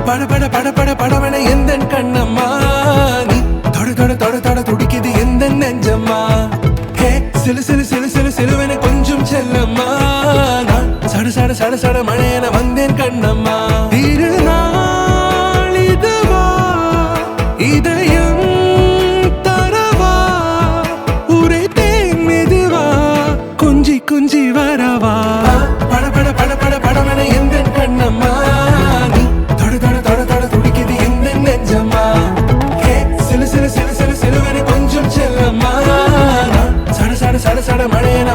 பட பட பட பட படவன எந்தன் கண்ணம்மா நீ தொட தொட தொட தொட துடிக்குது எந்த நெஞ்சம்மா ஹே சிலு சிலு சிலு சிலு சிலுவென கொஞ்சம் செல்லம்மா நான் சட சட சட சட மழையென வந்தேன் கண்ணம்மா திருநாள் இதுவா இதயம் தரவா உரைத்தேன் மெதுவா கொஞ்சி கொஞ்சி வரவா பட பட பட பட படவன எந்தன் கண்ணம்மா நீ தொட தொட தொட தொட துடிக்குது எந்த நெஞ்சம்மா ஹே சிலு சிலு சிலு சிலு சிலுவென கொஞ்சம் செல்லம்மா நான் சட சட சட சட மழையென